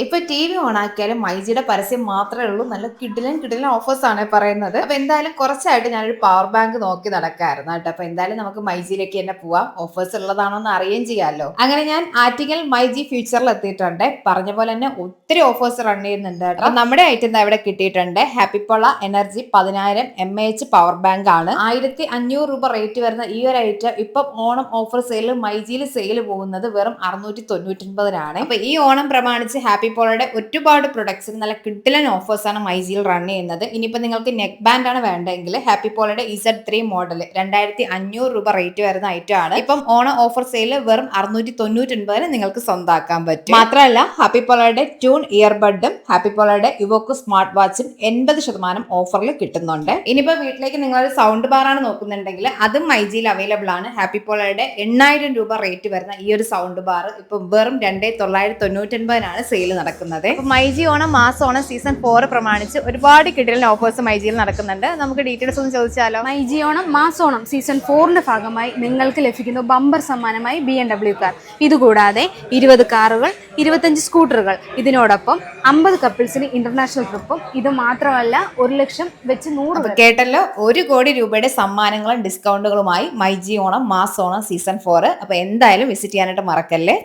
ഇപ്പൊ T V on ആക്കിയാലും മൈജിയുടെ പരസ്യം മാത്രമേ ഉള്ളൂ. നല്ല കിടിലൻ ഓഫേഴ്സ് ആണ് പറയുന്നത്. അപ്പൊ എന്തായാലും കുറച്ചായിട്ട് ഞാനൊരു പവർ ബാങ്ക് നോക്കി നടക്കായിരുന്നു കേട്ടോ. അപ്പൊ എന്തായാലും നമുക്ക് മൈജിയിലേക്ക് തന്നെ പോവാം. ഓഫേഴ്സ് ഉള്ളതാണോ എന്ന് അറിയുകയും ചെയ്യാമല്ലോ. അങ്ങനെ ഞാൻ ആറ്റിങ്ങൽ മൈജി ഫ്യൂച്ചറിൽ എത്തിയിട്ടുണ്ട്. പറഞ്ഞ പോലെ തന്നെ ഒത്തിരി ഓഫേഴ്സ് റൺ ചെയ്യുന്നുണ്ട് കേട്ടോ. നമ്മുടെ ഐറ്റം ഇവിടെ കിട്ടിയിട്ടുണ്ട്. ഹാപ്പി പോള എനർജി 10,000 mAh പവർ ബാങ്ക് ആണ്. 1,500 രൂപ റേറ്റ് വരുന്ന ഈ ഒരു ഐറ്റം ഇപ്പം ഓണം ഓഫർ സെയിൽ മൈജിയിൽ സെയിൽ പോകുന്നത് വെറും 699 അപ്പൊ ഈ ഓണം പ്രമാണിച്ച് ഹാപ്പി പോളയുടെ ഒരുപാട് പ്രൊഡക്ട്സിന് നല്ല കിടിലൻ ഓഫേഴ്സ് ആണ് മൈജിയിൽ റൺ ചെയ്യുന്നത്. ഇനിയിപ്പോ നിങ്ങൾക്ക് നെക്ക് ബാൻഡ് ആണ് വേണ്ടെങ്കിൽ ഹാപ്പി പോളയുടെ Z3 മോഡൽ 2,500 രൂപ റേറ്റ് വരുന്ന ഐറ്റം ആണ്. ഇപ്പം ഓണം ഓഫർ സെയിൽ വെറും 699 നിങ്ങൾക്ക് സ്വന്തമാക്കാൻ പറ്റും. മാത്രമല്ല ഹാപ്പി പോളയുടെ ട്യൂൺ ഇയർബഡും ഹാപ്പി പോളയുടെ ഇവോക്കോ സ്മാർട്ട് വാച്ചും 80% ഓഫറിൽ കിട്ടുന്നുണ്ട്. ഇനിയിപ്പോ വീട്ടിലേക്ക് നിങ്ങളൊരു സൗണ്ട് ബാർ ആണ് നോക്കുന്നുണ്ടെങ്കിൽ അതും മൈജിയിൽ അവൈലബിൾ ആണ്. ഹാപ്പി പോളയുടെ 8,000 രൂപ റേറ്റ് വരുന്ന ഈ ഒരു സൗണ്ട് ബാർ ഇപ്പൊ വെറും 2,999 സെയിൽ നടക്കുന്നത്. മൈജി ഓണം മാസം ഓണം സീസൺ 4 പ്രമാണിച്ച് ഒരുപാട് കിടിലൻ ഓഫേഴ്സ് മൈജിയിൽ നടക്കുന്നുണ്ട്. നമുക്ക് ഡീറ്റെയിൽസ് ഒന്ന് ചോദിച്ചാലോ. മൈജി ഓണം മാസോണം സീസൺ 4ന്റെ ഭാഗമായി നിങ്ങൾക്ക് ലഭിക്കുന്നു ബമ്പർ സമ്മാനമായി BMW കാർ. ഇതുകൂടാതെ 20 കാറുകൾ, 25 സ്കൂട്ടറുകൾ, ഇതിനോടൊപ്പം 50 കപ്പിൾസിന് ഇന്റർനാഷണൽ ട്രിപ്പും. ഇത് മാത്രമല്ല 1 ലക്ഷം വെച്ച് 100 കേട്ടല്ലോ, 1 കോടി രൂപയുടെ സമ്മാനങ്ങളും ഡിസ്കൗണ്ടുകളുമായി മൈജി ഓണം മാസ് ഓണം സീസൺ 4. അപ്പൊ എന്തായാലും വിസിറ്റ് ചെയ്യാനായിട്ട് മറക്കല്ലേ.